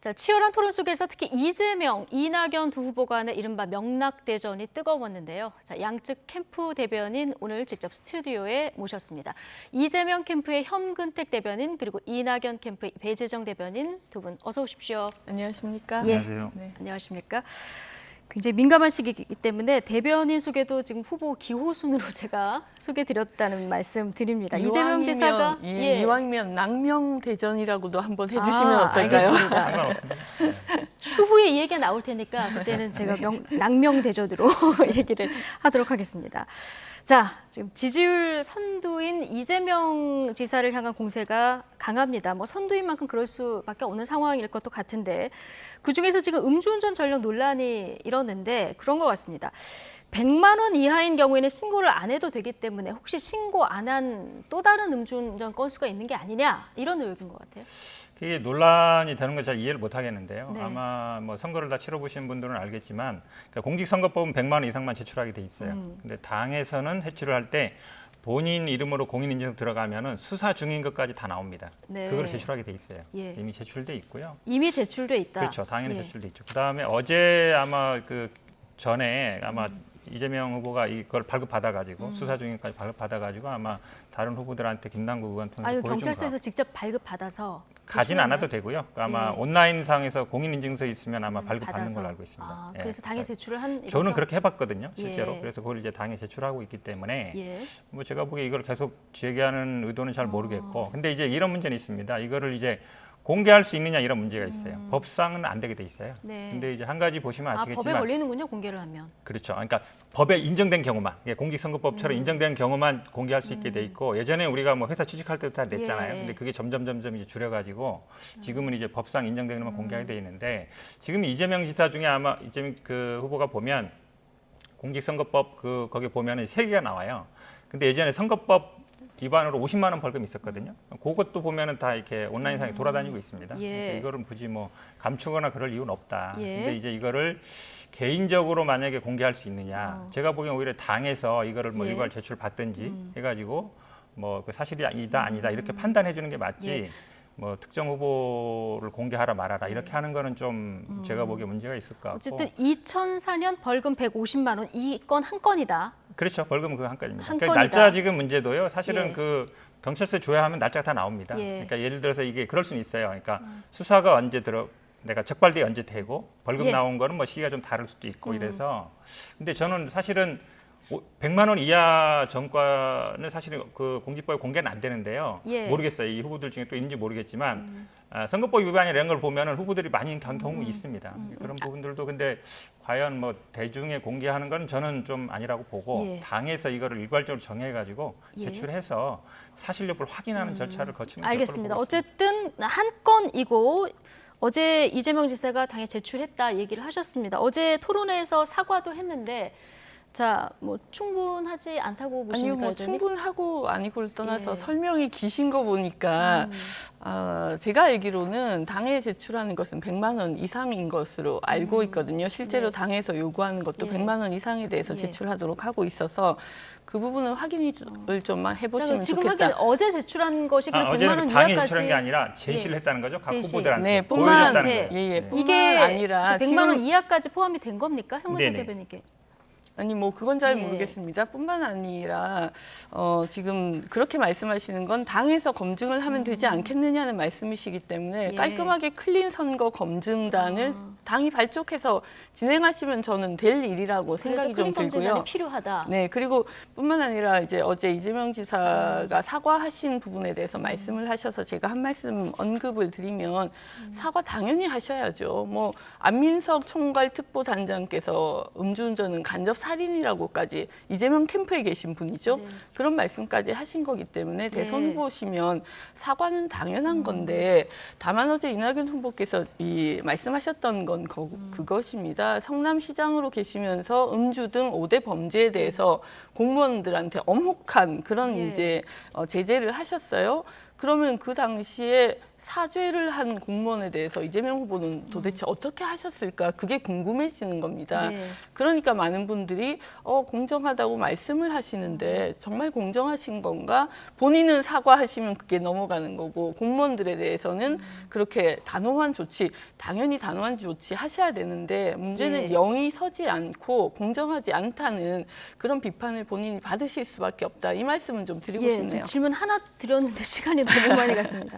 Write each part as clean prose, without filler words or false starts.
자, 치열한 토론 속에서 특히 이재명, 이낙연 두 후보 간의 이른바 명락대전이 뜨거웠는데요. 자, 양측 캠프 대변인 오늘 직접 스튜디오에 모셨습니다. 이재명 캠프의 현근택 대변인 그리고 이낙연 캠프의 배재정 대변인 두 분 어서 오십시오. 안녕하십니까? 예. 안녕하세요. 네. 안녕하십니까? 굉장히 민감한 시기이기 때문에 대변인 소개도 지금 후보 기호순으로 제가 소개드렸다는 말씀 드립니다. 이재명 지사가 이왕이면 낙명 대전이라고도 한번 해주시면 어떨까요? 알겠습니다. 추후에 이 얘기가 나올 테니까 그때는 제가 낙명 대전으로 얘기를 하도록 하겠습니다. 자, 지금 지지율 선두인 이재명 지사를 향한 공세가 강합니다. 뭐 선두인 만큼 그럴 수밖에 없는 상황일 것도 같은데 그중에서 지금 음주운전 전력 논란이 일었는데 그런 것 같습니다. 100만 원 이하인 경우에는 신고를 안 해도 되기 때문에 혹시 신고 안 한 또 다른 음주운전 건수가 있는 게 아니냐 이런 의혹인 것 같아요. 이게 논란이 되는 걸 잘 이해를 못 하겠는데요. 네. 아마 뭐 선거를 다 치러보신 분들은 알겠지만 그러니까 공직선거법은 100만 원 이상만 제출하게 돼 있어요. 근데 당에서는 제출을 할 때 본인 이름으로 공인인증 들어가면은 수사 중인 것까지 다 나옵니다. 네. 그걸 제출하게 돼 있어요. 예. 이미 제출돼 있고요. 이미 제출돼 있다. 그렇죠. 당연히 예. 제출돼 있죠. 그다음에 어제 아마 그 전에 아마 이재명 후보가 이걸 발급받아가지고 수사 중인까지 발급받아가지고 아마 다른 후보들한테 김남국 의원 통해서 아유, 보여준 경찰서에서 거. 직접 발급받아서 가진 제출했나요? 않아도 되고요. 아마 예. 온라인상에서 공인인증서 있으면 아마 발급받는 받아서. 걸로 알고 있습니다. 아, 예. 그래서 당에 제출을 한 저는 이거죠? 그렇게 해봤거든요, 실제로. 예. 그래서 그걸 이제 당에 제출하고 있기 때문에 예. 뭐 제가 보기에 이걸 계속 제기하는 의도는 잘 모르겠고, 근데 이제 이런 문제는 있습니다. 이거를 이제 공개할 수 있느냐 이런 문제가 있어요. 법상은 안 되게 돼 있어요. 네. 근데 이제 한 가지 보시면 아, 아시겠지만 법에 걸리는군요, 공개를 하면. 그렇죠. 그러니까 법에 인정된 경우만, 공직선거법처럼 인정된 경우만 공개할 수 있게 돼 있고 예전에 우리가 뭐 회사 취직할 때도 다 냈잖아요. 예. 근데 그게 점점 이제 줄여가지고 지금은 이제 법상 인정된 것만 공개하게 돼 있는데 지금 이재명 지사 중에 아마 이재명 그 후보가 보면 공직선거법 거기 보면은 세 개가 나와요. 근데 예전에 선거법 위반으로 50만 원 벌금이 있었거든요. 그것도 보면은 다 이렇게 온라인상에 돌아다니고 있습니다. 예. 그러니까 이거는 굳이 뭐 감추거나 그럴 이유는 없다. 예. 근데 이제 이거를 개인적으로 만약에 공개할 수 있느냐. 제가 보기엔 오히려 당에서 이거를 뭐 예. 일괄 제출 받든지 해가지고 뭐 그 사실이 아니다 이렇게 판단해 주는 게 맞지. 예. 뭐 특정 후보를 공개하라 말아라 이렇게 하는 거는 좀 제가 보기에 문제가 있을 것 같고. 어쨌든 2004년 벌금 150만 원, 이 건 한 건이다. 그렇죠. 벌금은 그 한 건입니다. 한 그러니까 건이다. 날짜 지금 문제도요. 사실은 예. 그 경찰서에 조회하면 날짜가 다 나옵니다. 예. 그러니까 예를 들어서 이게 그럴 수는 있어요. 그러니까 수사가 언제 내가 적발되기 언제 되고 벌금 예. 나온 거는 뭐 시기가 좀 다를 수도 있고 이래서. 근데 저는 사실은 100만 원 이하 전과는 사실은 그 공직법에 공개는 안 되는데요. 예. 모르겠어요. 이 후보들 중에 또 있는지 모르겠지만 선거법 위반이나 이런 걸 보면은 후보들이 많이 간 경우 있습니다. 그런 부분들도 근데 과연 뭐 대중에 공개하는 건 저는 좀 아니라고 보고 예. 당에서 이거를 일괄적으로 정해가지고 예. 제출해서 사실 여부를 확인하는 절차를 거치면 알겠습니다. 될 걸로 보고 있습니다. 어쨌든 한 건이고 어제 이재명 지사가 당에 제출했다 얘기를 하셨습니다. 어제 토론회에서 사과도 했는데 자, 뭐 충분하지 않다고 보십니까? 아니요, 뭐 여전히? 충분하고 아니고를 떠나서 예. 설명이 기신 거 보니까 제가 알기로는 당에 제출하는 것은 100만 원 이상인 것으로 알고 있거든요. 실제로 네. 당에서 요구하는 것도 예. 100만 원 이상에 대해서 예. 제출하도록 하고 있어서 그 부분은 확인을 좀만 자, 해보시면 지금 좋겠다. 하긴 어제 제출한 것이 그 100만 어제는 원 당에 이하까지 제출한 게 아니라 제시를 예. 했다는 거죠. 각 제시. 후보들한테 네, 보여줬다는 네. 거예요. 예, 뿐만 이게 아니라 100만 지금 원 이하까지 포함이 된 겁니까? 현근택 네네. 대변인께. 아니 뭐 그건 잘 예. 모르겠습니다. 뿐만 아니라 지금 그렇게 말씀하시는 건 당에서 검증을 하면 되지 않겠느냐는 말씀이시기 때문에 예. 깔끔하게 클린 선거 검증단을 당이 발족해서 진행하시면 저는 될 일이라고 생각이 좀 검증단이 들고요. 필요하다. 네, 그리고 뿐만 아니라 이제 어제 이재명 지사가 사과하신 부분에 대해서 말씀을 하셔서 제가 한 말씀 언급을 드리면 사과 당연히 하셔야죠. 뭐 안민석 총괄 특보단장께서 음주운전은 간접 살인이라고까지 이재명 캠프에 계신 분이죠. 네. 그런 말씀까지 하신 거기 때문에 대선 네. 후보시면 사과는 당연한 건데 다만 어제 이낙연 후보께서 말씀하셨던 건 그것입니다. 성남시장으로 계시면서 음주 등 5대 범죄에 대해서 공무원들한테 엄혹한 그런 예. 이제 제재를 하셨어요. 그러면 그 당시에 사죄를 한 공무원에 대해서 이재명 후보는 도대체 어떻게 하셨을까? 그게 궁금해지는 겁니다. 네. 그러니까 많은 분들이 공정하다고 말씀을 하시는데 정말 공정하신 건가? 본인은 사과하시면 그게 넘어가는 거고 공무원들에 대해서는 그렇게 단호한 조치, 당연히 단호한 조치 하셔야 되는데 문제는 예. 영이 서지 않고 공정하지 않다는 그런 비판을 본인이 받으실 수밖에 없다. 이 말씀은 좀 드리고 예, 싶네요. 좀 질문 하나 드렸는데 시간이 너무 많이 갔습니다.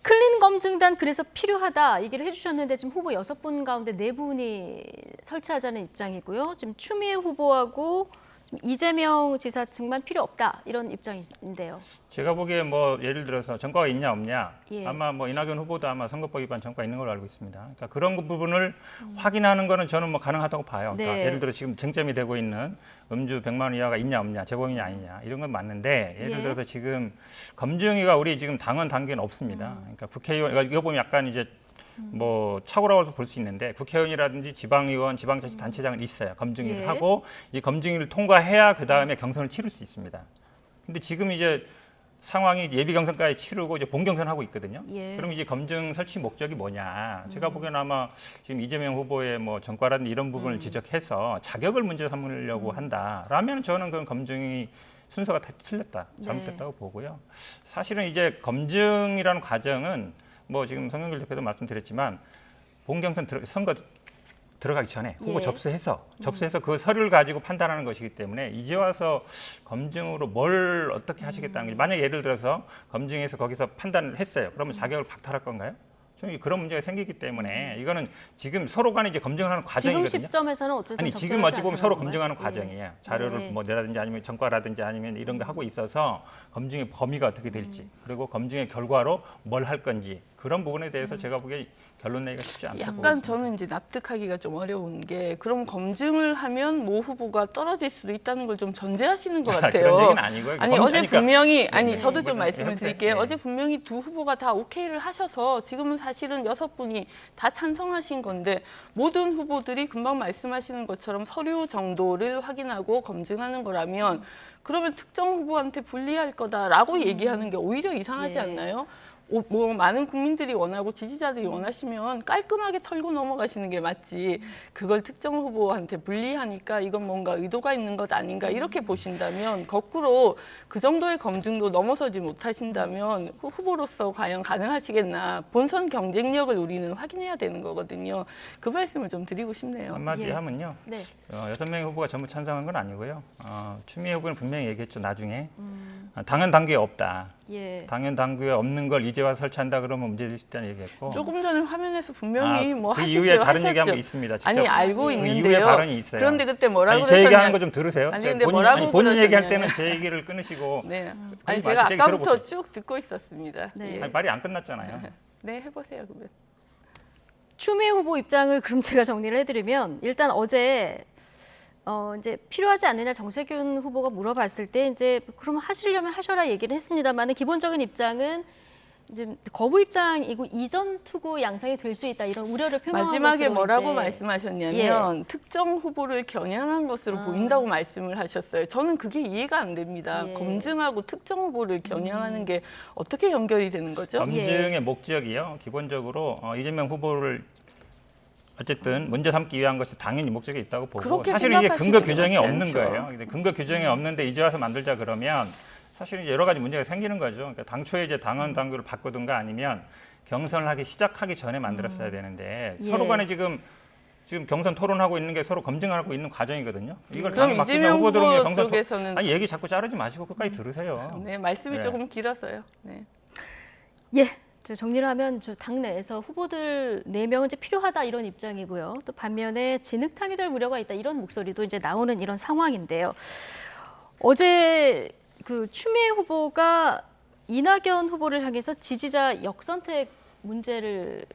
클린 검증단 그래서 필요하다 얘기를 해주셨는데 지금 후보 6분 가운데 4분이 설치하자는 입장이고요. 지금 추미애 후보하고 지금 이재명 지사 측만 필요 없다 이런 입장인데요. 제가 보기에 뭐 예를 들어서 전과가 있냐 없냐 예. 아마 뭐 이낙연 후보도 아마 선거법 위반 전과 있는 걸로 알고 있습니다. 그러니까 그런 부분을 확인하는 거는 저는 뭐 가능하다고 봐요. 그러니까 네. 예를 들어 지금 쟁점이 되고 있는 음주 100만 원 이하가 있냐 없냐 재범이냐 아니냐 이런 건 맞는데 예를 예. 들어서 지금 검증위가 우리 지금 당원 단계는 없습니다. 그러니까 국회의원 그러니까 이거 보면 약간 이제 뭐 착오라고 볼 수 있는데 국회의원이라든지 지방의원, 지방자치단체장은 있어요. 검증위를 예. 하고 이 검증위를 통과해야 그 다음에 경선을 치를 수 있습니다. 근데 지금 이제 상황이 예비 경선까지 치르고 이제 본 경선 하고 있거든요. 예. 그럼 이제 검증 설치 목적이 뭐냐? 제가 보기에는 아마 지금 이재명 후보의 뭐 전과라든지 이런 부분을 지적해서 자격을 문제 삼으려고 한다라면 저는 그건 검증이 순서가 다 틀렸다, 잘못됐다고 보고요. 사실은 이제 검증이라는 과정은 뭐 지금 성영길 대표도 말씀드렸지만 본 경선 선거 들어가기 전에 후보 예. 접수해서 그 서류를 가지고 판단하는 것이기 때문에 이제 와서 검증으로 뭘 어떻게 하시겠다는 게 만약 예를 들어서 검증해서 거기서 판단을 했어요. 그러면 자격을 박탈할 건가요? 좀 그런 문제가 생기기 때문에 이거는 지금 서로 간에 이제 검증을 하는 지금 과정이거든요. 시점에서는 어쨌든 아니 지금 적절하지 어찌 보면 않다는 서로 건가요? 검증하는 예. 과정이에요. 자료를 네. 뭐 내라든지 아니면 전과라든지 아니면 이런 거 하고 있어서 검증의 범위가 어떻게 될지 그리고 검증의 결과로 뭘 할 건지 그런 부분에 대해서 제가 보기에 결론 내기가 쉽지 않다고 약간 보겠습니다. 저는 이제 납득하기가 좀 어려운 게 그럼 검증을 하면 모 후보가 떨어질 수도 있다는 걸 좀 전제하시는 것 같아요. 그런 얘기는 아니고요. 아니 어제 그러니까 분명히 아니 네, 저도 네. 좀 말씀을 네. 드릴게요. 네. 어제 분명히 두 후보가 다 오케이를 하셔서 지금은 사실은 6분이 다 찬성하신 건데 모든 후보들이 금방 말씀하시는 것처럼 서류 정도를 확인하고 검증하는 거라면 그러면 특정 후보한테 불리할 거다라고 얘기하는 게 오히려 이상하지 예. 않나요? 뭐 많은 국민들이 원하고 지지자들이 원하시면 깔끔하게 털고 넘어가시는 게 맞지 그걸 특정 후보한테 불리하니까 이건 뭔가 의도가 있는 것 아닌가 이렇게 보신다면 거꾸로 그 정도의 검증도 넘어서지 못하신다면 그 후보로서 과연 가능하시겠나 본선 경쟁력을 우리는 확인해야 되는 거거든요. 그 말씀을 좀 드리고 싶네요. 한마디 예. 하면요. 네. 6명의 후보가 전부 찬성한 건 아니고요. 추미애 후보는 분명히 얘기했죠. 나중에 당연 단계에 없다. 예. 당연 당규에 없는 걸 이제 와서 설치한다 그러면 문제될 수 있다는 얘기했고 조금 전에 화면에서 분명히 뭐 그 하시죠 이후에 다른 하셨죠. 얘기한 거 있습니다. 직접. 아니 알고 그 있는데요. 이후에 발언이 있어요. 그런데 그때 뭐라고 아니, 제 얘기하는 그러셨냐? 거 좀 들으세요. 아니, 제가 근데 본인, 뭐라고 본인 얘기할 그러셨냐면. 때는 제 얘기를 끊으시고 네. 그 아니 얘기 제가 말씀 아까부터 들어보세요. 쭉 듣고 있었습니다. 네. 예. 아니, 말이 안 끝났잖아요. 네, 해보세요 그러면. 추미애 후보 입장을 그럼 제가 정리를 해드리면 일단 어제 이제 필요하지 않느냐 정세균 후보가 물어봤을 때 이제 그럼 하시려면 하셔라 얘기를 했습니다만 기본적인 입장은 이제 거부 입장이고 이전 투구 양상이 될 수 있다 이런 우려를 표명한 마지막에 것으로 뭐라고 이제 말씀하셨냐면 특정 후보를 겨냥한 것으로 보인다고 말씀을 하셨어요. 저는 그게 이해가 안 됩니다. 예. 검증하고 특정 후보를 겨냥하는 게 어떻게 연결이 되는 거죠? 검증의 목적이요. 기본적으로 이재명 후보를 어쨌든 문제 삼기 위한 것이 당연히 목적이 있다고 보고 그렇게 사실은 이게 근거 생각하시는 게 규정이 맞지 없는 않죠. 거예요. 근데 근거 규정이 없는데 이제 와서 만들자 그러면 사실은 여러 가지 문제가 생기는 거죠. 그러니까 당초에 이제 당원 당규를 바꾸든가 아니면 경선을 하기 시작하기 전에 만들었어야 되는데 예. 서로 간에 지금 경선 토론하고 있는 게 서로 검증하고 있는 과정이거든요. 이걸 그럼 당연히 맡기면 이재명 후보들은 후보 경선 쪽에서는 아니 얘기 자꾸 자르지 마시고 끝까지 들으세요. 네, 말씀이 네. 조금 길어서요. 네. 예. 저 정리를 하면 저 당내에서 후보들 4명은 이제 필요하다 이런 입장이고요. 또 반면에 진흙탕이 될 우려가 있다 이런 목소리도 이제 나오는 이런 상황인데요. 어제 그 추미애 후보가 이낙연 후보를 향해서 지지자 역선택 문제를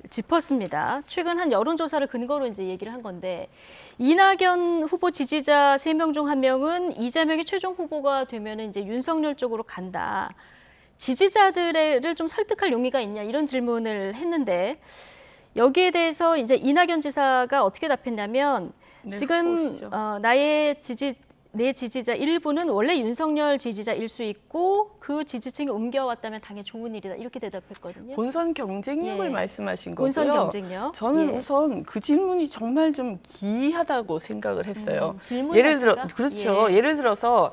짚었습니다. 최근 한 여론조사를 근거로 이제 얘기를 한 건데 이낙연 후보 지지자 3명 중 1명은 이재명이 최종 후보가 되면 이제 윤석열 쪽으로 간다. 지지자들을 좀 설득할 용의가 있냐 이런 질문을 했는데 여기에 대해서 이제 이낙연 지사가 어떻게 답했냐면 네, 지금 보시죠. 나의 지지 내 지지자 일부는 원래 윤석열 지지자일 수 있고 그 지지층이 옮겨왔다면 당연히 좋은 일이다. 이렇게 대답했거든요. 본선 경쟁력을 예. 말씀하신 거고요. 본선 경쟁력. 저는 예. 우선 그 질문이 정말 좀 기이하다고 생각을 했어요. 질문 예를 들어 자체가? 그렇죠. 예. 예를 들어서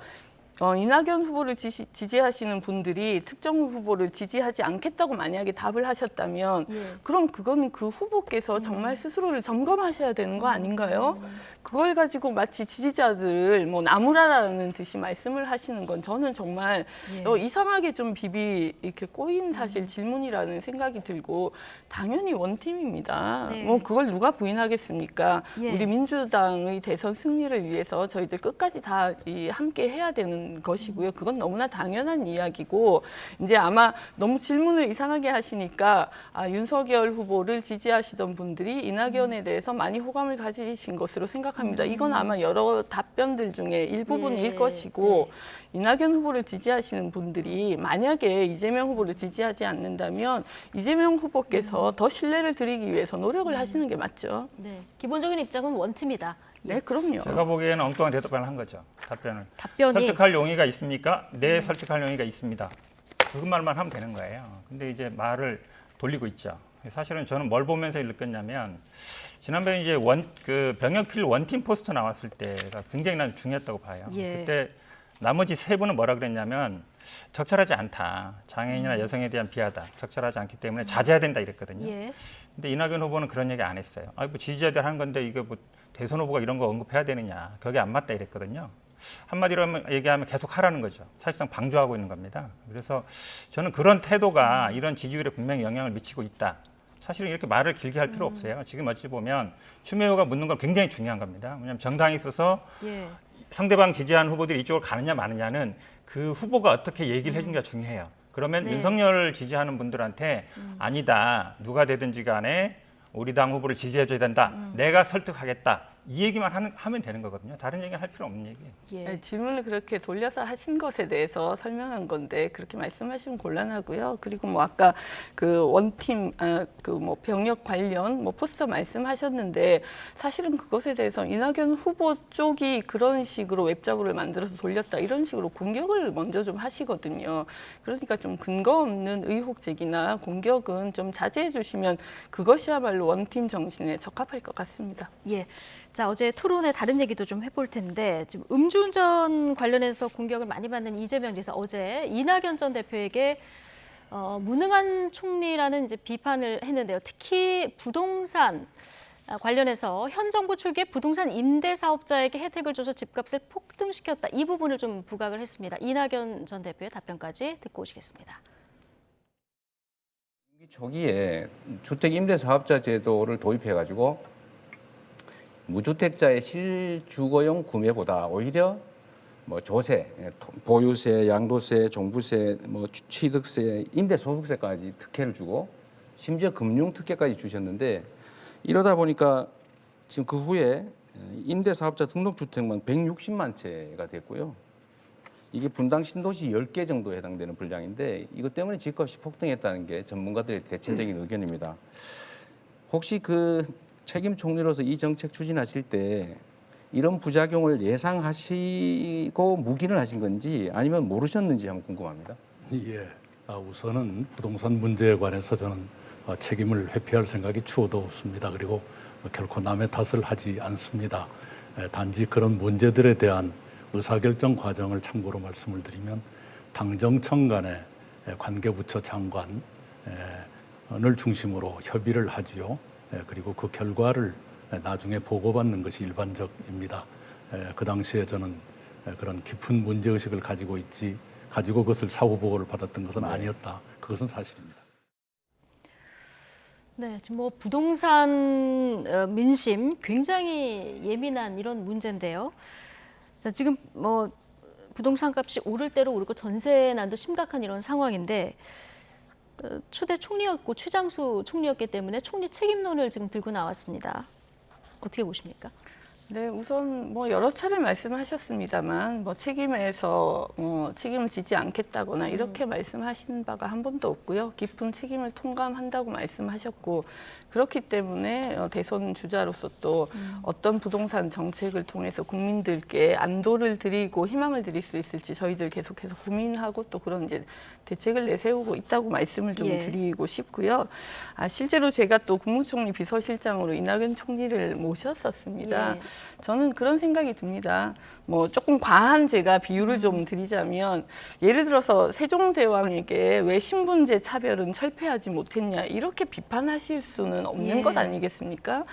이낙연 후보를 지지하시는 분들이 특정 후보를 지지하지 않겠다고 만약에 답을 하셨다면 예. 그럼 그거는 그 후보께서 정말 스스로를 점검하셔야 되는 거 아닌가요? 그걸 가지고 마치 지지자들 뭐 나무라라는 듯이 말씀을 하시는 건 저는 정말 예. 이상하게 좀 이렇게 꼬인 사실 질문이라는 생각이 들고 당연히 원팀입니다. 네. 뭐 그걸 누가 부인하겠습니까? 예. 우리 민주당의 대선 승리를 위해서 저희들 끝까지 다 함께 해야 되는 것이고요. 그건 너무나 당연한 이야기고 이제 아마 너무 질문을 이상하게 하시니까 윤석열 후보를 지지하시던 분들이 이낙연에 대해서 많이 호감을 가지신 것으로 생각합니다. 이건 아마 여러 답변들 중에 일부분일 예. 것이고 이낙연 후보를 지지하시는 분들이 만약에 이재명 후보를 지지하지 않는다면 이재명 후보께서 더 신뢰를 드리기 위해서 노력을 하시는 게 맞죠. 네. 기본적인 입장은 원팀이다. 네, 그럼요. 제가 보기에는 엉뚱한 대답을 한 거죠. 답변이 설득할 용의가 있습니까? 네, 설득할 용의가 있습니다. 그 말만 하면 되는 거예요. 근데 이제 말을 돌리고 있죠. 사실은 저는 뭘 보면서 느꼈냐면 지난번에 이제 병역필 원팀 포스터 나왔을 때가 굉장히 난 중요했다고 봐요. 예. 그때 나머지 세 분은 뭐라 그랬냐면 적절하지 않다. 장애인이나 여성에 대한 비하다. 적절하지 않기 때문에 자제해야 된다 이랬거든요. 예. 근데 이낙연 후보는 그런 얘기 안 했어요. 뭐 지지자들 하는 건데 이게 뭐 대선 후보가 이런 거 언급해야 되느냐. 거기에 안 맞다 이랬거든요. 한마디로 얘기하면 계속 하라는 거죠. 사실상 방조하고 있는 겁니다. 그래서 저는 그런 태도가 이런 지지율에 분명히 영향을 미치고 있다. 사실은 이렇게 말을 길게 할 필요 없어요. 지금 어찌 보면 추미애 후보가 묻는 건 굉장히 중요한 겁니다. 왜냐하면 정당이 있어서 예. 상대방 지지하는 후보들이 이쪽으로 가느냐 마느냐는 그 후보가 어떻게 얘기를 해주는가 중요해요. 그러면 네. 윤석열 지지하는 분들한테 아니다. 누가 되든지 간에 우리 당 후보를 지지해줘야 된다. 내가 설득하겠다. 이 얘기만 하면 되는 거거든요. 다른 얘기 할 필요 없는 얘기예요. 예. 질문을 그렇게 돌려서 하신 것에 대해서 설명한 건데 그렇게 말씀하시면 곤란하고요. 그리고 뭐 아까 그 원팀 그 뭐 병역 관련 뭐 포스터 말씀하셨는데 사실은 그것에 대해서 이낙연 후보 쪽이 그런 식으로 웹자부를 만들어서 돌렸다 이런 식으로 공격을 먼저 좀 하시거든요. 그러니까 좀 근거 없는 의혹 제기나 공격은 좀 자제해 주시면 그것이야말로 원팀 정신에 적합할 것 같습니다. 예. 자, 어제 토론에 다른 얘기도 좀 해볼 텐데 지금 음주운전 관련해서 공격을 많이 받는 이재명 지사 어제 이낙연 전 대표에게 무능한 총리라는 이제 비판을 했는데요. 특히 부동산 관련해서 현 정부 초기에 부동산 임대 사업자에게 혜택을 줘서 집값을 폭등시켰다. 이 부분을 좀 부각을 했습니다. 이낙연 전 대표의 답변까지 듣고 오시겠습니다. 초기에 주택 임대 사업자 제도를 도입해가지고 무주택자의 실주거용 구매보다 오히려 뭐 조세, 보유세, 양도세, 종부세, 뭐 취득세, 임대소득세까지 특혜를 주고 심지어 금융 특혜까지 주셨는데 이러다 보니까 지금 그 후에 임대사업자 등록주택만 160만 채가 됐고요. 이게 분당 신도시 10개 정도에 해당되는 분량인데 이것 때문에 집값이 폭등했다는 게 전문가들의 대체적인 의견입니다. 혹시 그 책임 총리로서 이 정책 추진하실 때 이런 부작용을 예상하시고 묵인을 하신 건지 아니면 모르셨는지 한번 궁금합니다. 예, 우선은 부동산 문제에 관해서 저는 책임을 회피할 생각이 추호도 없습니다. 그리고 결코 남의 탓을 하지 않습니다. 단지 그런 문제들에 대한 의사결정 과정을 참고로 말씀을 드리면 당정청 간의 관계부처 장관을 중심으로 협의를 하지요. 그리고 그 결과를 나중에 보고받는 것이 일반적입니다. 그 당시에 저는 그런 깊은 문제의식을 가지고 그것을 사후 보고를 받았던 것은 아니었다. 그것은 사실입니다. 네, 지금 뭐 부동산 민심 굉장히 예민한 이런 문제인데요. 자, 지금 뭐 부동산 값이 오를 대로 오르고 전세난도 심각한 이런 상황인데 초대 총리였고 최장수 총리였기 때문에 총리 책임론을 지금 들고 나왔습니다. 어떻게 보십니까? 네, 우선 뭐 여러 차례 말씀하셨습니다만 뭐 책임에서 책임을 지지 않겠다거나 이렇게 말씀하신 바가 한 번도 없고요. 깊은 책임을 통감한다고 말씀하셨고 그렇기 때문에 대선 주자로서 또 어떤 부동산 정책을 통해서 국민들께 안도를 드리고 희망을 드릴 수 있을지 저희들 계속해서 고민하고 또 그런 이제 대책을 내세우고 있다고 말씀을 좀 예. 드리고 싶고요. 실제로 제가 또 국무총리 비서실장으로 이낙연 총리를 모셨었습니다. 예. 저는 그런 생각이 듭니다. 뭐 조금 과한 제가 비유를 좀 드리자면 예를 들어서 세종대왕에게 왜 신분제 차별은 철폐하지 못했냐 이렇게 비판하실 수는 없는 예. 것 아니겠습니까?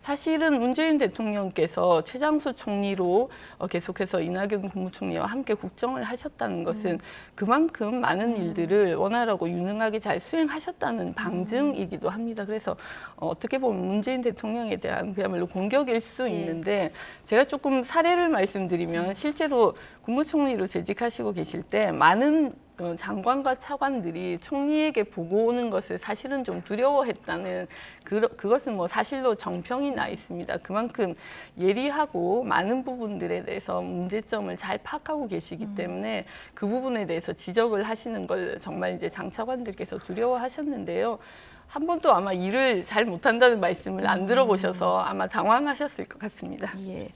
사실은 문재인 대통령께서 최장수 총리로 계속해서 이낙연 국무총리와 함께 국정을 하셨다는 것은 그만큼 많은 일들을 원활하고 유능하게 잘 수행하셨다는 방증이기도 합니다. 그래서 어떻게 보면 문재인 대통령에 대한 그야말로 공격일 수 있는데 제가 조금 사례를 말씀드리면 실제로 국무총리로 재직하시고 계실 때 많은 장관과 차관들이 총리에게 보고 오는 것을 사실은 좀 두려워했다는 그것은 뭐 사실로 정평이 나 있습니다. 그만큼 예리하고 많은 부분들에 대해서 문제점을 잘 파악하고 계시기 때문에 그 부분에 대해서 지적을 하시는 걸 정말 이제 장 차관들께서 두려워하셨는데요. 한 번도 아마 일을 잘 못한다는 말씀을 안 들어보셔서 아마 당황하셨을 것 같습니다. 예.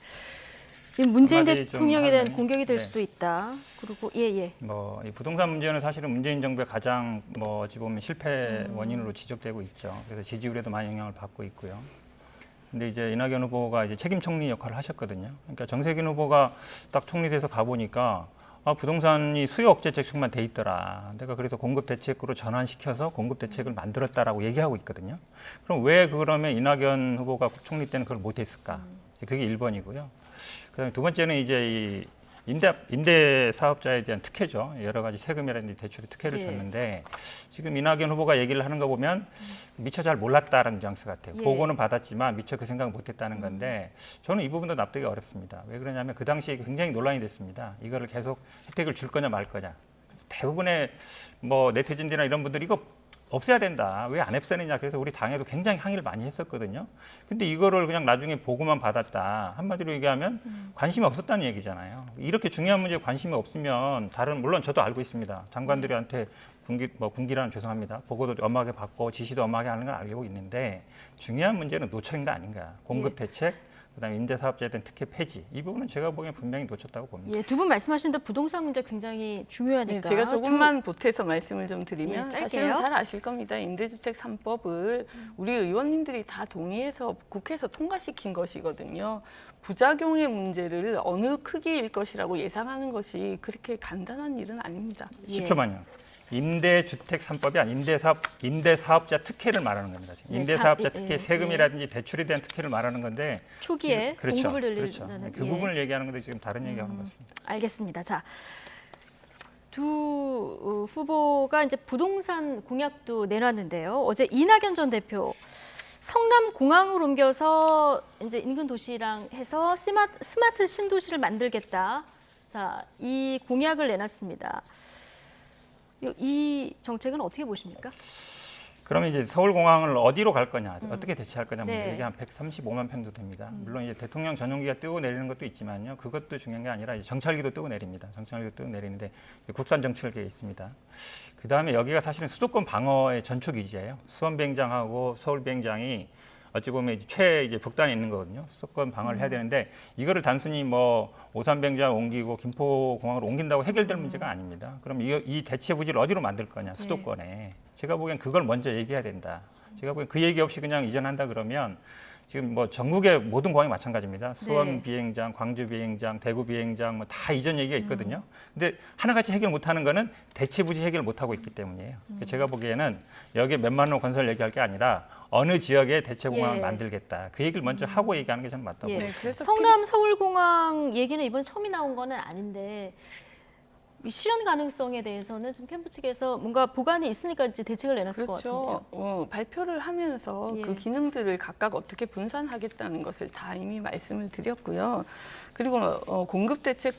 이 문재인 한마디 좀 대통령에 대한 하면, 공격이 될 네. 수도 있다. 그리고 예. 뭐 이 부동산 문제는 사실은 문재인 정부의 가장 뭐 어찌 보면 실패 원인으로 지적되고 있죠. 그래서 지지율에도 많이 영향을 받고 있고요. 근데 이제 이낙연 후보가 이제 책임 총리 역할을 하셨거든요. 그러니까 정세균 후보가 딱 총리돼서 가보니까 부동산이 수요 억제 대책만 돼 있더라. 내가 그래서 공급 대책으로 전환시켜서 공급 대책을 만들었다라고 얘기하고 있거든요. 그럼 왜 그러면 이낙연 후보가 총리 때는 그걸 못했을까? 그게 1번이고요. 그다음에 두 번째는 이제 이 임대 사업자에 대한 특혜죠. 여러 가지 세금이라든지 대출의 특혜를 예. 줬는데 지금 이낙연 후보가 얘기를 하는 거 보면 미처 잘 몰랐다라는 뉘앙스 같아요. 예. 보고는 받았지만 미처 그 생각을 못했다는 건데 저는 이 부분도 납득이 어렵습니다. 왜 그러냐면 그 당시에 굉장히 논란이 됐습니다. 이거를 계속 혜택을 줄 거냐 말 거냐. 대부분의 뭐 네티즌들이나 이런 분들이 이거 없애야 된다. 왜 안 없애느냐. 그래서 우리 당에도 굉장히 항의를 많이 했었거든요. 근데 이거를 그냥 나중에 보고만 받았다. 한마디로 얘기하면 관심이 없었다는 얘기잖아요. 이렇게 중요한 문제에 관심이 없으면 물론 저도 알고 있습니다. 장관들한테 군기라는 죄송합니다. 보고도 엄하게 받고 지시도 엄하게 하는 걸 알고 있는데 중요한 문제는 놓쳐인 거 아닌가. 공급 대책, 그다음에 임대사업자에 대한 특혜 폐지. 이 부분은 제가 보기엔 분명히 놓쳤다고 봅니다. 예, 두 분 말씀하시는데 부동산 문제 굉장히 중요하니까. 네, 제가 조금만 보태서 말씀을 좀 드리면 예, 짧게요. 사실은 잘 아실 겁니다. 임대주택 3법을 우리 의원님들이 다 동의해서 국회에서 통과시킨 것이거든요. 부작용의 문제를 어느 크기일 것이라고 예상하는 것이 그렇게 간단한 일은 아닙니다. 예. 10초만요. 임대주택 3법이 아니라 임대사업자 특혜를 말하는 겁니다. 지금. 예, 임대사업자 자, 예, 특혜, 예, 세금이라든지 대출에 대한 특혜를 말하는 건데 초기에 그렇죠. 공급을 늘리는 그렇죠. 그 부분을 얘기하는 건데 지금 다른 얘기하는 것 같습니다. 알겠습니다. 자, 두 후보가 이제 부동산 공약도 내놨는데요. 어제 이낙연 전 대표 성남 공항을 옮겨서 이제 인근 도시랑 해서 스마트 신도시를 만들겠다. 자, 이 공약을 내놨습니다. 이 정책은 어떻게 보십니까? 그러면 이제 서울공항을 어디로 갈 거냐, 어떻게 대체할 거냐, 네. 이게 한 135만 평도 됩니다. 물론 이제 대통령 전용기가 뜨고 내리는 것도 있지만요, 그것도 중요한 게 아니라 이제 정찰기도 뜨고 내립니다. 정찰기도 뜨고 내리는데 국산 정찰기가 있습니다. 그 다음에 여기가 사실은 수도권 방어의 전초 기지예요. 수원 비행장하고 서울 비행장이 어찌 보면 이제 북단에 있는 거거든요. 수도권 방어를 해야 되는데 이거를 단순히 뭐 오산 비행장 옮기고 김포공항으로 옮긴다고 해결될 문제가 아닙니다. 그럼 이 대체 부지를 어디로 만들 거냐, 수도권에. 제가 보기엔 그걸 먼저 얘기해야 된다. 제가 보기엔 그 얘기 없이 그냥 이전한다 그러면 지금 뭐 전국의 모든 공항이 마찬가지입니다. 수원 비행장, 광주 비행장, 대구 비행장 뭐 다 이전 얘기가 있거든요. 근데 하나같이 해결 못하는 거는 대체 부지 해결 못하고 있기 때문이에요. 제가 보기에는 여기에 몇만 원 건설 얘기할 게 아니라 어느 지역에 대체 공항을 만들겠다. 그 얘기를 먼저 하고 얘기하는 게 저는 맞다고 봅니다. 네, 그래서 성남 서울공항 얘기는 이번에 처음이 나온 거는 아닌데 이 실현 가능성에 대해서는 지금 캠프 측에서 뭔가 보관이 있으니까 이제 대책을 내놨을 것 같은데요. 그렇죠. 발표를 하면서 예. 그 기능들을 각각 어떻게 분산하겠다는 것을 다 이미 말씀을 드렸고요. 그리고 공급 대책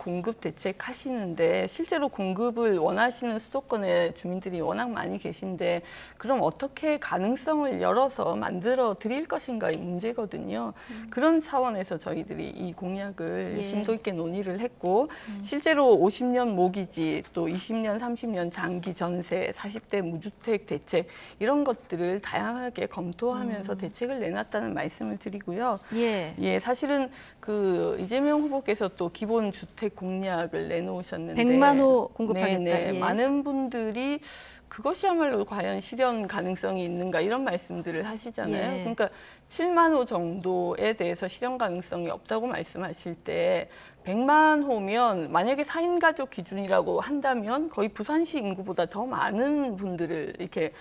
하시는데 실제로 공급을 원하시는 수도권의 주민들이 워낙 많이 계신데 그럼 어떻게 가능성을 열어서 만들어 드릴 것인가의 문제거든요. 그런 차원에서 저희들이 이 공약을 예. 심도 있게 논의를 했고 실제로 50년 모기지 또 20년, 30년 장기 전세, 40대 무주택 대책 이런 것들을 다양하게 검토하면서 대책을 내놨다는 말씀을 드리고요. 예. 예, 사실은 그 이재명 후보께서 또 기본 주택 공약을 내놓으셨는데 100만 호 공급하겠다. 네, 예. 많은 분들이 그것이야말로 과연 실현 가능성이 있는가 이런 말씀들을 하시잖아요. 예. 그러니까 7만 호 정도에 대해서 실현 가능성이 없다고 말씀하실 때 100만 호면 만약에 4인 가족 기준이라고 한다면 거의 부산시 인구보다 더 많은 분들을 이렇게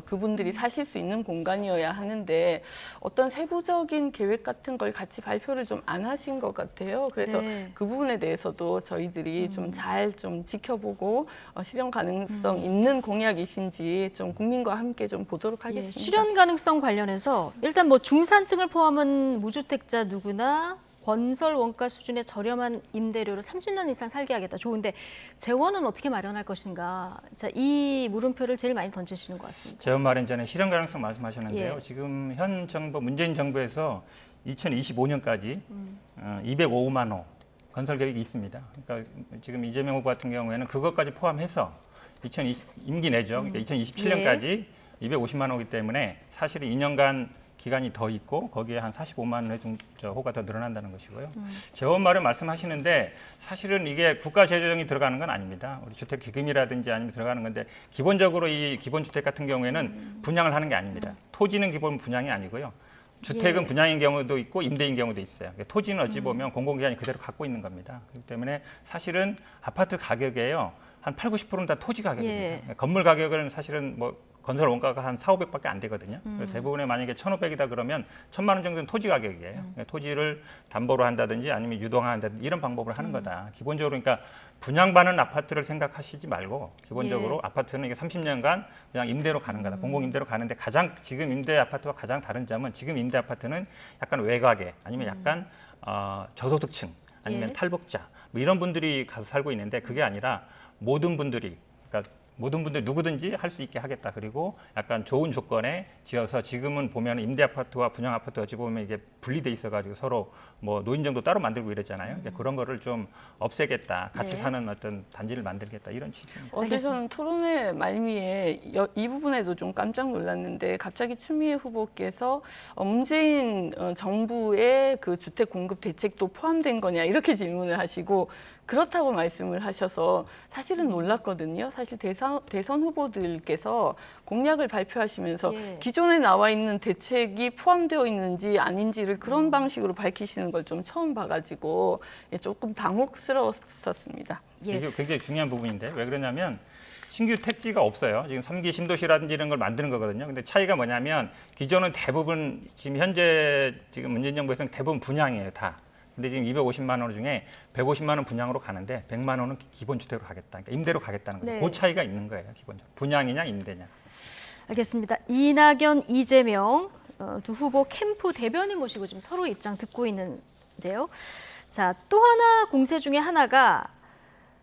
그분들이 사실 수 있는 공간이어야 하는데 어떤 세부적인 계획 같은 걸 같이 발표를 좀 안 하신 것 같아요. 그래서 네. 그 부분에 대해서도 저희들이 좀 잘 좀 지켜보고 실현 가능성 있는 공약이신지 좀 국민과 함께 좀 보도록 예, 하겠습니다. 실현 가능성 관련해서 일단 뭐 중산층을 포함한 무주택자 누구나 건설 원가 수준의 저렴한 임대료로 30년 이상 살게 하겠다. 좋은데 재원은 어떻게 마련할 것인가? 자, 이 물음표를 제일 많이 던지시는 것 같습니다. 재원 마련 전에 실현 가능성 말씀하셨는데요. 예. 지금 현 정부 문재인 정부에서 2025년까지 205만 호 건설 계획이 있습니다. 그러니까 지금 이재명 후보 같은 경우에는 그것까지 포함해서 임기 내죠. 그러니까 2027년까지 250만 호이기 때문에 사실은 2년간 기간이 더 있고 거기에 한 45만 호 호가 더 늘어난다는 것이고요. 재원 마련 말씀하시는데 사실은 이게 국가 재정이 들어가는 건 아닙니다. 우리 주택 기금이라든지 아니면 들어가는 건데 기본적으로 이 기본 주택 같은 경우에는 분양을 하는 게 아닙니다. 토지는 기본 분양이 아니고요. 주택은 예. 분양인 경우도 있고 임대인 경우도 있어요. 토지는 어찌 보면 공공기관이 그대로 갖고 있는 겁니다. 그렇기 때문에 사실은 아파트 가격에요. 한 8, 90%는 다 토지 가격입니다. 예. 건물 가격은 사실은 뭐 건설 원가가 한 4, 500밖에 안 되거든요. 대부분의 만약에 1,500이다 그러면 1,000만 원 정도는 토지 가격이에요. 토지를 담보로 한다든지 아니면 유동화한다든지 이런 방법을 하는 거다. 기본적으로 그러니까 분양받는 아파트를 생각하시지 말고 기본적으로 예. 아파트는 이게 30년간 그냥 임대로 가는 거다. 공공 임대로 가는데 가장 지금 임대 아파트와 가장 다른 점은 지금 임대 아파트는 약간 외곽에 아니면 약간 저소득층 아니면 예. 탈북자 뭐 이런 분들이 가서 살고 있는데 그게 아니라 모든 분들이 그러니까 모든 분들 누구든지 할 수 있게 하겠다. 그리고 약간 좋은 조건에 지어서 지금은 보면 임대 아파트와 분양 아파트 어찌 보면 이게 분리돼 있어가지고 서로 뭐 노인정도 따로 만들고 이랬잖아요. 그러니까 그런 거를 좀 없애겠다. 같이 네. 사는 어떤 단지를 만들겠다 이런 취지입니다. 어제 저는 토론회 말미에 이 부분에도 좀 깜짝 놀랐는데 갑자기 추미애 후보께서 문재인 정부의 그 주택 공급 대책도 포함된 거냐 이렇게 질문을 하시고 그렇다고 말씀을 하셔서 사실은 놀랐거든요. 사실 대선 후보들께서 공약을 발표하시면서 예. 기존에 나와 있는 대책이 포함되어 있는지 아닌지를 그런 방식으로 밝히시는 걸 좀 처음 봐가지고 조금 당혹스러웠었습니다. 예. 이게 굉장히 중요한 부분인데 왜 그러냐면 신규 택지가 없어요. 지금 3기 신도시라든지 이런 걸 만드는 거거든요. 근데 차이가 뭐냐면 기존은 대부분 지금 현재 지금 문재인 정부에서는 대부분 분양이에요, 다. 근데 지금 250만 원 중에 150만 원 분양으로 가는데 100만 원은 기본 주택으로 가겠다. 그러니까 임대로 가겠다는 거죠. 네. 그 차이가 있는 거예요, 기본적으로. 분양이냐 임대냐. 알겠습니다. 이낙연, 이재명 두 후보 캠프 대변인 모시고 지금 서로 입장 듣고 있는데요. 자, 또 하나 공세 중에 하나가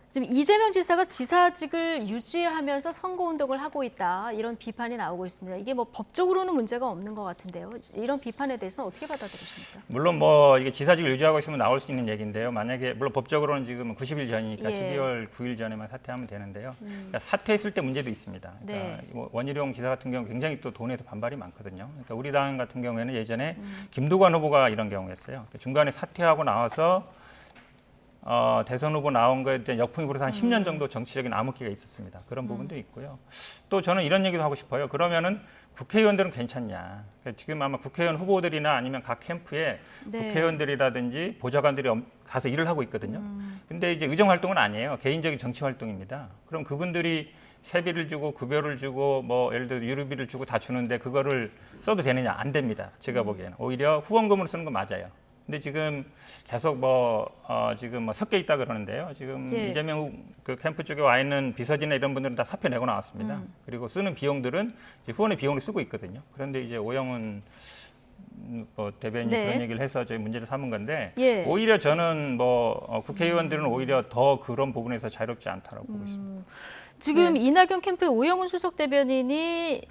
지금 이재명 지사가 지사직을 유지하면서 선거운동을 하고 있다. 이런 비판이 나오고 있습니다. 이게 뭐 법적으로는 문제가 없는 것 같은데요. 이런 비판에 대해서는 어떻게 받아들이십니까? 물론 뭐 이게 지사직을 유지하고 있으면 나올 수 있는 얘기인데요. 만약에 물론 법적으로는 지금 90일 전이니까 예. 12월 9일 전에만 사퇴하면 되는데요. 그러니까 사퇴했을 때 문제도 있습니다. 그러니까 네. 뭐 원희룡 지사 같은 경우 굉장히 또 돈에서 반발이 많거든요. 그러니까 우리 당 같은 경우에는 예전에 김두관 후보가 이런 경우였어요. 중간에 사퇴하고 나와서 대선 후보 나온 거에 대한 역풍이 불어서 한 10년 정도 정치적인 암흑기가 있었습니다. 그런 부분도 있고요. 또 저는 이런 얘기도 하고 싶어요. 그러면은 국회의원들은 괜찮냐. 그러니까 지금 아마 국회의원 후보들이나 아니면 각 캠프에 네. 국회의원들이라든지 보좌관들이 가서 일을 하고 있거든요. 근데 이제 의정 활동은 아니에요. 개인적인 정치 활동입니다. 그럼 그분들이 세비를 주고 급여를 주고 뭐 예를 들어 유류비를 주고 다 주는데 그거를 써도 되느냐? 안 됩니다. 제가 보기에는. 오히려 후원금으로 쓰는 건 맞아요. 근데 지금 계속 지금 섞여 있다 그러는데요. 지금 예. 이재명 그 캠프 쪽에 와 있는 비서진이나 이런 분들은 다 사표 내고 나왔습니다. 그리고 쓰는 비용들은 이제 후원의 비용으로 쓰고 있거든요. 그런데 이제 오영훈 대변인이 네. 그런 얘기를 해서 저희 문제를 삼은 건데 예. 오히려 저는 국회의원들은 오히려 더 그런 부분에서 자유롭지 않다라고 보고 있습니다. 지금 네. 이낙연 캠프의 오영훈 수석 대변인이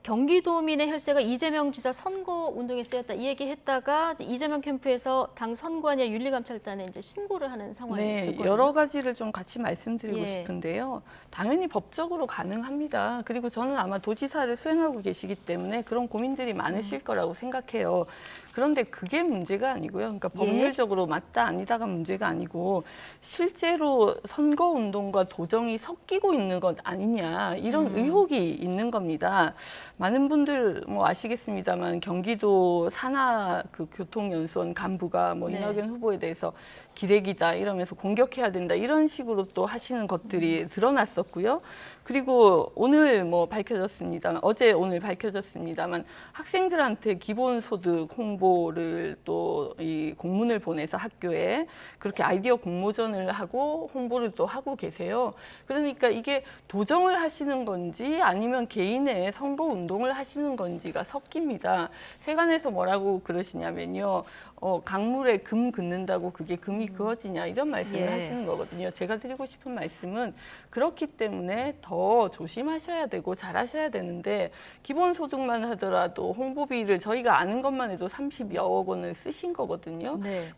경기도민의 혈세가 이재명 지사 선거 운동에 쓰였다 이 얘기했다가 이재명 캠프에서 당 선관위 윤리감찰단에 이제 신고를 하는 상황이 네, 됐거든요. 여러 가지를 좀 같이 말씀드리고 예. 싶은데요. 당연히 법적으로 가능합니다. 그리고 저는 아마 도지사를 수행하고 계시기 때문에 그런 고민들이 많으실 거라고 생각해요. 그런데 그게 문제가 아니고요. 그러니까 예. 법률적으로 맞다 아니다가 문제가 아니고 실제로 선거 운동과 도정이 섞이고 있는 것 아니냐 이런 의혹이 있는 겁니다. 많은 분들 아시겠습니다만 경기도 산하 그 교통연수원 간부가 네. 이낙연 후보에 대해서 기레기다 이러면서 공격해야 된다 이런 식으로 또 하시는 것들이 드러났었고요. 그리고 오늘 밝혀졌습니다만 어제 오늘 밝혀졌습니다만 학생들한테 기본소득 홍보를 또 이 공문을 보내서 학교에 그렇게 아이디어 공모전을 하고 홍보를 또 하고 계세요. 그러니까 이게 도정을 하시는 건지 아니면 개인의 선거 운동을 하시는 건지가 섞입니다. 세간에서 뭐라고 그러시냐면요. 강물에 금 긋는다고 그게 금이 그어지냐 이런 말씀을 예. 하시는 거거든요. 제가 드리고 싶은 말씀은 그렇기 때문에 더 조심하셔야 되고 잘하셔야 되는데 기본소득만 하더라도 홍보비를 저희가 아는 것만 해도 30여억 원을 쓰신 거거든요. 네.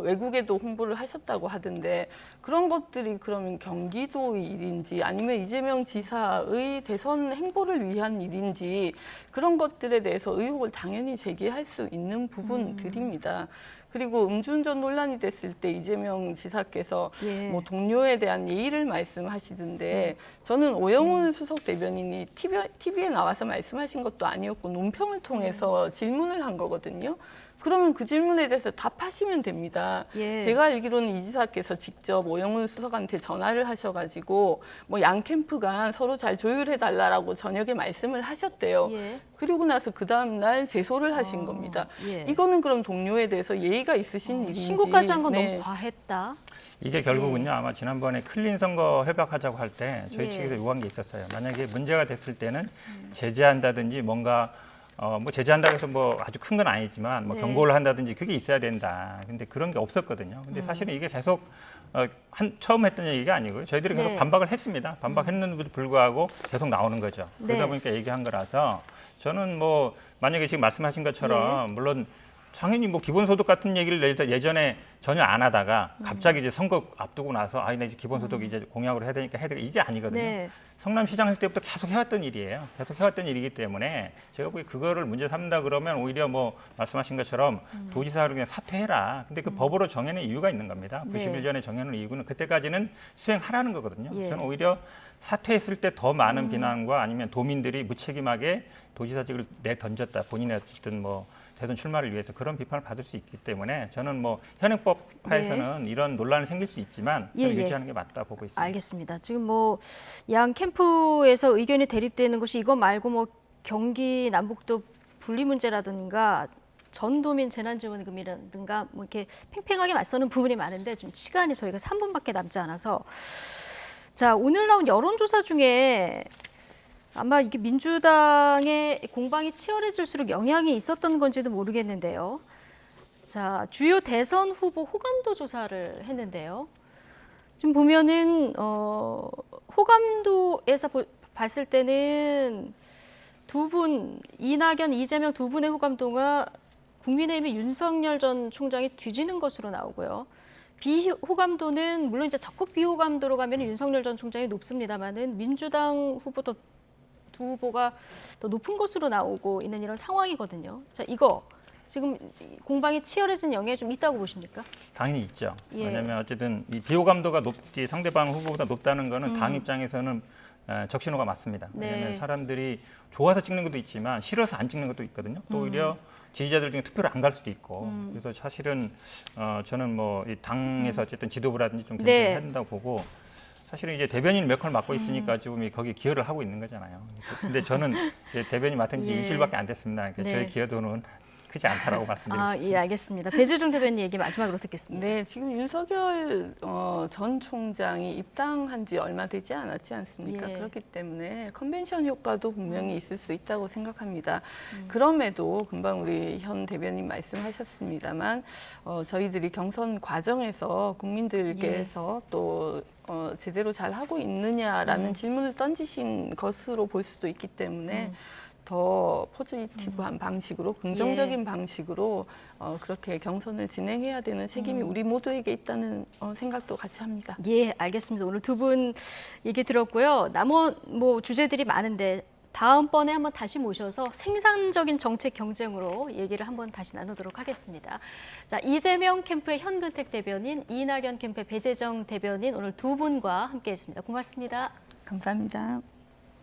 외국에도 홍보를 하셨다고 하던데 그런 것들이 그러면 경기도의 일인지 아니면 이재명 지사의 대선 행보를 위한 일인지 그런 것들에 대해서 의혹을 당연히 제기할 수 있는 부분들입니다. 그리고 음주운전 논란이 됐을 때 이재명 지사께서 예. 동료에 대한 예의를 말씀하시던데 저는 오영훈 수석 대변인이 TV에 나와서 말씀하신 것도 아니었고 논평을 통해서 질문을 한 거거든요. 그러면 그 질문에 대해서 답하시면 됩니다. 예. 제가 알기로는 이 지사께서 직접 오영훈 수석한테 전화를 하셔가지고 양 캠프 간 서로 잘 조율해달라고 저녁에 말씀을 하셨대요. 예. 그리고 나서 그 다음 날 제소를 하신 겁니다. 예. 이거는 그럼 동료에 대해서 예의가 있으신 일인지. 신고까지 한 건 네. 너무 과했다. 이게 결국은요 아마 지난번에 클린 선거 협약하자고 할 때 저희 예. 측에서 요구한 게 있었어요. 만약에 문제가 됐을 때는 제재한다든지 뭔가 제재한다고 해서 아주 큰 건 아니지만 네. 경고를 한다든지 그게 있어야 된다. 근데 그런 게 없었거든요. 근데 사실은 이게 계속 처음 했던 얘기가 아니고요. 저희들이 계속 네. 반박을 했습니다. 반박했는데도 불구하고 계속 나오는 거죠. 네. 그러다 보니까 얘기한 거라서 저는 만약에 지금 말씀하신 것처럼 물론 당연히 기본소득 같은 얘기를 예전에 전혀 안 하다가 갑자기 이제 선거 앞두고 나서 나 이제 기본소득 이제 공약으로 해야 되니까 이게 아니거든요. 네. 성남시장 할 때부터 계속 해왔던 일이에요. 계속 해왔던 일이기 때문에 제가 보기에 그거를 문제 삼는다 그러면 오히려 말씀하신 것처럼 도지사를 그냥 사퇴해라. 근데 그 법으로 정해낸 이유가 있는 겁니다. 네. 91년에 정해놓은 이유는 그때까지는 수행하라는 거거든요. 예. 저는 오히려 사퇴했을 때 더 많은 비난과 아니면 도민들이 무책임하게 도지사직을 내던졌다. 본인이 어쨌든 대선 출마를 위해서 그런 비판을 받을 수 있기 때문에 저는 현행법 하에서는 이런 논란이 생길 수 있지만 저는 예, 예. 유지하는 게 맞다 보고 있습니다. 알겠습니다. 지금 양 캠프에서 의견이 대립되는 것이 이것 말고 경기 남북도 분리 문제라든가 전도민 재난지원금이라든가 이렇게 팽팽하게 맞서는 부분이 많은데 지금 시간이 저희가 3분밖에 남지 않아서 자 오늘 나온 여론조사 중에 아마 이게 민주당의 공방이 치열해질수록 영향이 있었던 건지도 모르겠는데요. 자, 주요 대선 후보 호감도 조사를 했는데요. 지금 보면은 호감도에서 봤을 때는 두 분, 이낙연, 이재명 두 분의 호감도가 국민의힘의 윤석열 전 총장이 뒤지는 것으로 나오고요. 비호감도는 물론 이제 적극 비호감도로 가면 윤석열 전 총장이 높습니다만은 민주당 후보도 두 후보가 더 높은 것으로 나오고 있는 이런 상황이거든요. 자, 이거 지금 공방이 치열해진 영향이 좀 있다고 보십니까? 당연히 있죠. 예. 왜냐하면 어쨌든 이 비호감도가 상대방 후보보다 높다는 거는 당 입장에서는 적신호가 맞습니다. 네. 왜냐하면 사람들이 좋아서 찍는 것도 있지만 싫어서 안 찍는 것도 있거든요. 또 오히려 지지자들 중에 투표를 안 갈 수도 있고 그래서 사실은 저는 이 당에서 어쨌든 지도부라든지 좀 네. 견제해야 된다고 보고 사실은 이제 대변인 몇 컬 맡고 있으니까 지금 거기 기여를 하고 있는 거잖아요. 근데 저는 이제 대변인 맡은 지 예. 일주일밖에 안 됐습니다. 그러니까 네. 저희 기여도는 크지 않다라고 말씀드리고 싶습니다. 예, 알겠습니다. 배재종 대변인 얘기 마지막으로 듣겠습니다. 네, 지금 윤석열 전 총장이 입당한 지 얼마 되지 않았지 않습니까? 예. 그렇기 때문에 컨벤션 효과도 분명히 있을 수 있다고 생각합니다. 그럼에도 금방 우리 현 대변인 말씀하셨습니다만 저희들이 경선 과정에서 국민들께서 또 제대로 잘 하고 있느냐라는 질문을 던지신 것으로 볼 수도 있기 때문에 더 포지티브한 방식으로 긍정적인 방식으로 그렇게 경선을 진행해야 되는 책임이 우리 모두에게 있다는 생각도 같이 합니다. 예, 알겠습니다. 오늘 두 분 얘기 들었고요. 남은 뭐 주제들이 많은데 다음번에 한번 다시 모셔서 생산적인 정책 경쟁으로 얘기를 한번 다시 나누도록 하겠습니다. 자, 이재명 캠프의 현근택 대변인, 이낙연 캠프의 배재정 대변인 오늘 두 분과 함께했습니다. 고맙습니다. 감사합니다.